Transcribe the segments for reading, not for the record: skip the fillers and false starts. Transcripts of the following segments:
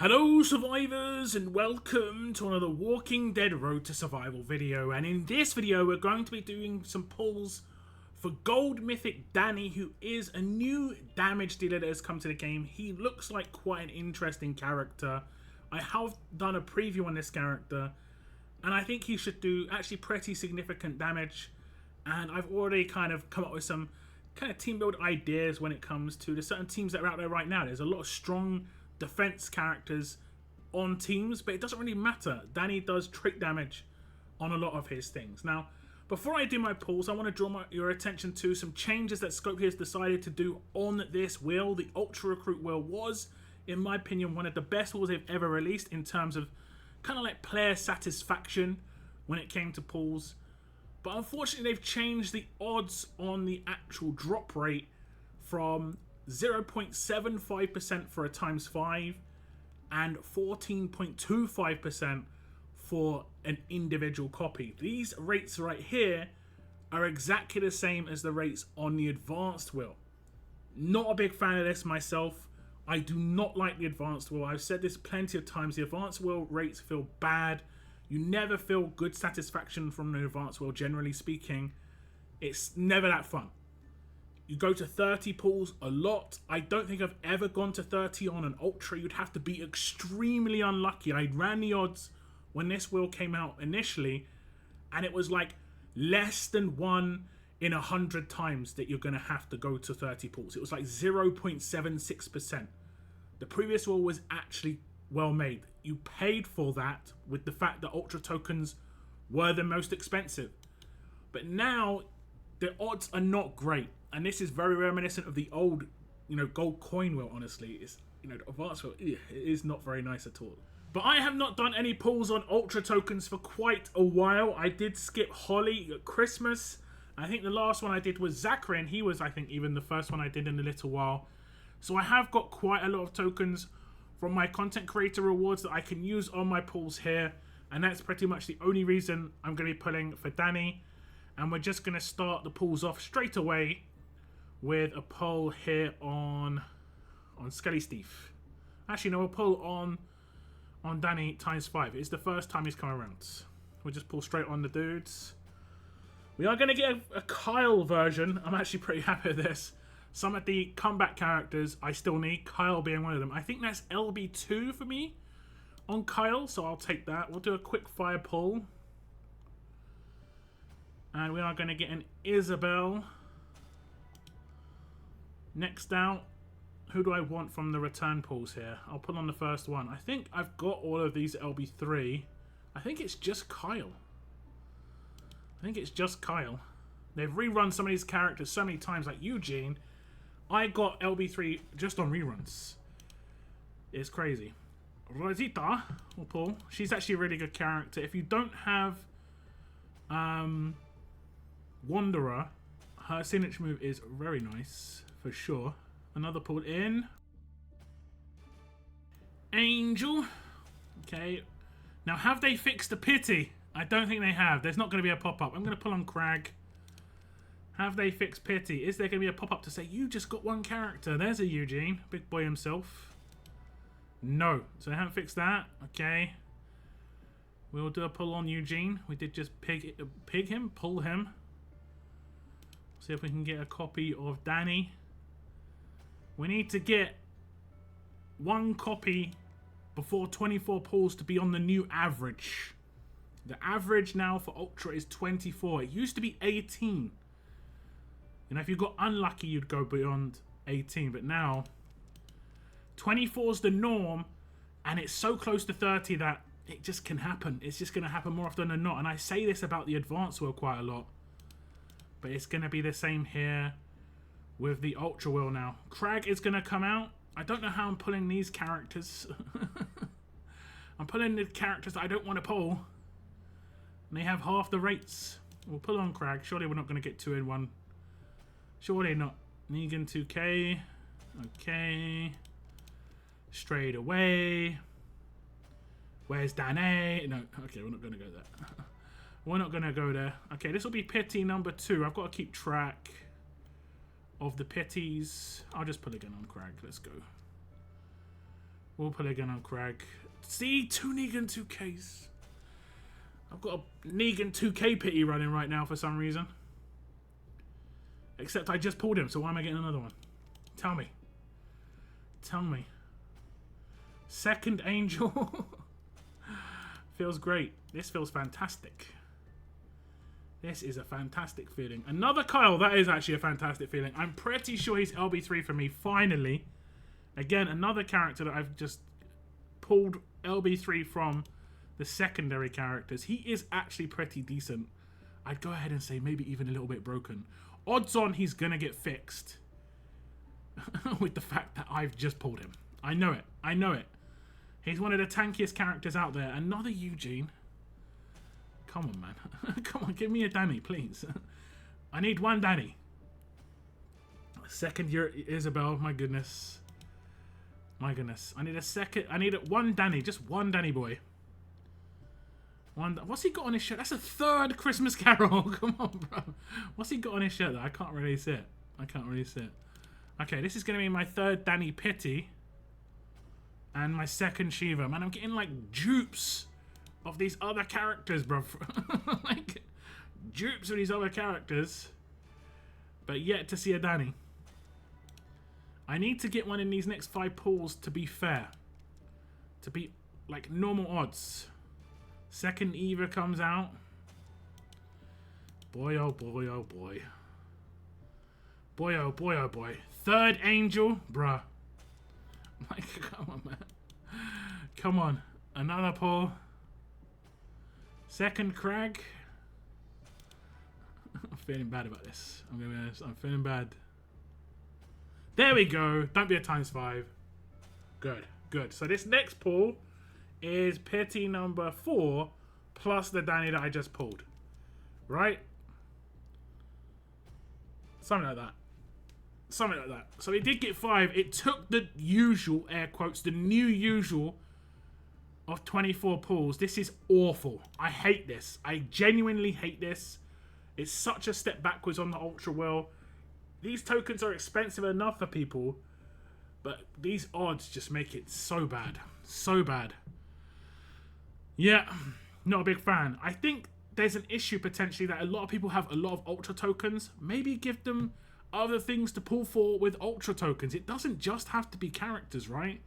Hello survivors and welcome to another Walking Dead Road to Survival video, and in this video we're going to be doing some pulls for Gold Mythic Danny, who is a new damage dealer that has come to the game. He looks like quite an interesting character. I have done a preview on this character and I think he should do actually pretty significant damage, and I've already kind of come up with some kind of team build ideas when it comes to the certain teams that are out there right now. There's a lot of strong defense characters on teams, but it doesn't really matter. Danny does trait damage on a lot of his things. Now, before I do my pulls, I want to draw your attention to some changes that Scope has decided to do on this wheel. The Ultra Recruit wheel was, in my opinion, one of the best wheels they've ever released in terms of kind of like player satisfaction when it came to pulls. But unfortunately, they've changed the odds on the actual drop rate from 0.75% for a ×5 and 14.25% for an individual copy. These rates right here are exactly the same as the rates on the advanced wheel. Not a big fan of this myself. I do not like the advanced wheel. I've said this plenty of times. The advanced wheel rates feel bad. You never feel good satisfaction from the advanced wheel, generally speaking. It's never that fun. You go to 30 pulls a lot. I don't think I've ever gone to 30 on an Ultra. You'd have to be extremely unlucky. I ran the odds when this wheel came out initially, and it was like less than 1 in 100 times that you're going to have to go to 30 pulls. It was like 0.76%. The previous wheel was actually well made. You paid for that with the fact that Ultra tokens were the most expensive. But now the odds are not great. And this is very reminiscent of the old, gold coin wheel, honestly. It's, the advanced wheel, it is not very nice at all. But I have not done any pulls on Ultra tokens for quite a while. I did skip Holly at Christmas. I think the last one I did was Zachary, and he was, I think, even the first one I did in a little while. So I have got quite a lot of tokens from my content creator rewards that I can use on my pulls here. And that's pretty much the only reason I'm going to be pulling for Danny. And we're just going to start the pulls off straight away with a pull here on Skelly Steve. Actually, no, we'll pull on Danny ×5. It's the first time he's come around. We'll just pull straight on the dudes. We are going to get a Kyle version. I'm actually pretty happy with this. Some of the comeback characters I still need, Kyle being one of them. I think that's LB2 for me on Kyle, so I'll take that. We'll do a quick fire pull. And we are going to get an Isabel. Next out, who do I want from the return pulls here? I'll pull on the first one. I think I've got all of these LB3. I think it's just Kyle. They've rerun some of these characters so many times, like Eugene. I got LB3 just on reruns. It's crazy. Rosita will pull. She's actually a really good character. If you don't have Wanderer, her signature move is very nice. For sure. Another pull in. Angel. Okay. Now, have they fixed the pity? I don't think they have. There's not going to be a pop-up. I'm going to pull on Crag. Have they fixed pity? Is there going to be a pop-up to say, you just got one character? There's a Eugene. Big boy himself. No. So they haven't fixed that. Okay. We'll do a pull on Eugene. We did just pull him. See if we can get a copy of Danny. We need to get one copy before 24 pulls to be on the new average. The average now for Ultra is 24. It used to be 18. If you got unlucky, you'd go beyond 18. But now, 24 is the norm, and it's so close to 30 that it just can happen. It's just going to happen more often than not. And I say this about the advanced wheel quite a lot. But it's going to be the same here with the Ultra wheel now. Crag is going to come out. I don't know how I'm pulling these characters. I'm pulling the characters that I don't want to pull. And they have half the rates. We'll pull on Crag. Surely we're not going to get 2 in 1. Surely not. Negan 2k. Okay. Straight away. Where's Danny? No, okay, we're not going to go there. We're not going to go there. Okay, this will be pity number 2. I've got to keep track of the pities. I'll just put again on Crag. Let's go. We'll pull again on Crag. See, 2 Negan 2Ks. I've got a Negan 2K pity running right now for some reason. Except I just pulled him, so why am I getting another one? Tell me. Tell me. Second Angel. Feels great. This feels fantastic. This is a fantastic feeling. Another Kyle. That is actually a fantastic feeling. I'm pretty sure he's LB3 for me, finally. Again, another character that I've just pulled LB3 from the secondary characters. He is actually pretty decent. I'd go ahead and say maybe even a little bit broken. Odds on he's going to get fixed with the fact that I've just pulled him. I know it. I know it. He's one of the tankiest characters out there. Another Eugene. Come on, man. Come on, give me a Danny, please. I need one Danny. Second year Isabel. My goodness. My goodness. I need a second. I need one Danny. Just one Danny boy. One. What's he got on his shirt? That's a third Christmas Carol. Come on, bro. What's he got on his shirt that I can't really see it? I can't really see it. Okay, this is going to be my third Danny Pity. And my second Shiva. Man, I'm getting like dupes of these other characters, bro. Like, dupes of these other characters. But yet to see a Danny. I need to get one in these next 5 pulls to be fair. To be like normal odds. Second Eva comes out. Boy, oh boy, oh boy. Boy, oh boy, oh boy. Third Angel, bruh. Like, come on, man. Come on. Another pull. Second Crag. I'm feeling bad about this. I'm gonna be honest. I'm feeling bad. There we go. Don't be a ×5. Good. Good. So this next pull is Pity number 4 plus the Danny that I just pulled. Right? Something like that. Something like that. So it did get 5. It took the usual, air quotes, the new usual of 24 pulls. This is awful. I hate this. I genuinely hate this. It's such a step backwards on the Ultra Will. These tokens are expensive enough for people, but these odds just make it so bad. So bad. Yeah, not a big fan. I think there's an issue potentially that a lot of people have a lot of Ultra tokens. Maybe give them other things to pull for with Ultra tokens. It doesn't just have to be characters, right?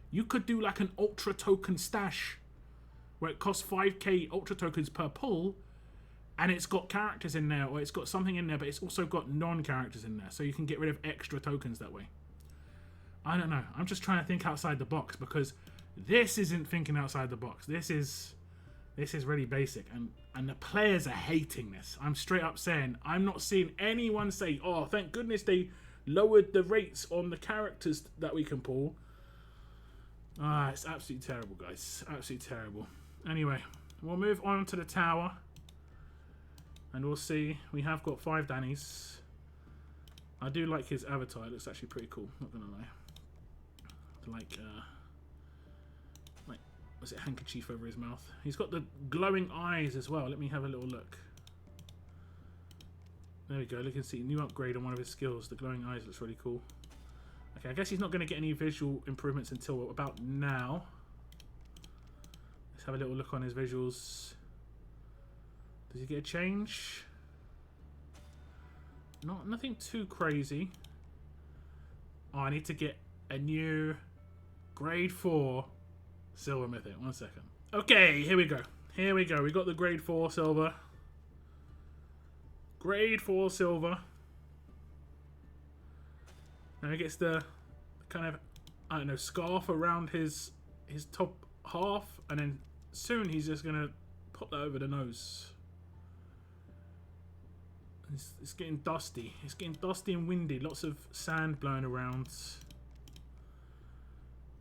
You could do like an Ultra token stash where it costs 5k Ultra tokens per pull and it's got characters in there, or it's got something in there, but it's also got non-characters in there, so you can get rid of extra tokens that way. I don't know. I'm just trying to think outside the box because this isn't thinking outside the box. This is really basic, and the players are hating this. I'm straight up saying, I'm not seeing anyone say, oh, thank goodness they lowered the rates on the characters that we can pull. Ah, it's absolutely terrible, guys. Absolutely terrible. Anyway, we'll move on to the tower, and we'll see. We have got 5 Dannys. I do like his avatar. It looks actually pretty cool, not gonna lie. Like, was it handkerchief over his mouth? He's got the glowing eyes as well. Let me have a little look. There we go. Look and see. New upgrade on one of his skills. The glowing eyes looks really cool. Okay, I guess he's not going to get any visual improvements until about now. Let's have a little look on his visuals. Does he get a change? Nothing too crazy. Oh, I need to get a new grade 4 silver mythic. 1 second. Okay, here we go. Here we go. We got the grade 4 silver. Grade 4 silver. Now he gets the kind of, I don't know, scarf around his top half, and then soon he's just gonna pop that over the nose. It's getting dusty. It's getting dusty and windy. Lots of sand blowing around.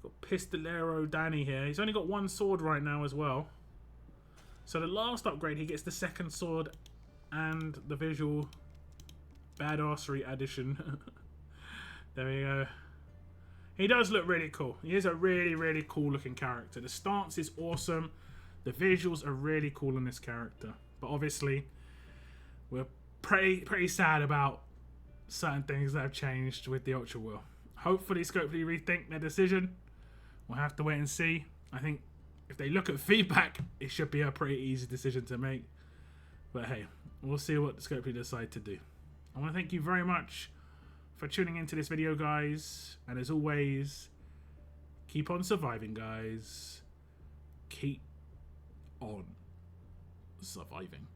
Got Pistolero Danny here. He's only got 1 sword right now as well. So the last upgrade, he gets the 2nd sword and the visual badassery addition. There we go. He does look really cool. He is a really, really cool looking character. The stance is awesome. The visuals are really cool in this character. But obviously, we're pretty sad about certain things that have changed with the Ultra Will. Hopefully, Scopely rethink their decision. We'll have to wait and see. I think if they look at feedback, it should be a pretty easy decision to make. But hey, we'll see what Scopely decide to do. I want to thank you very much for tuning into this video, guys. And as always, keep on surviving, guys. Keep on surviving.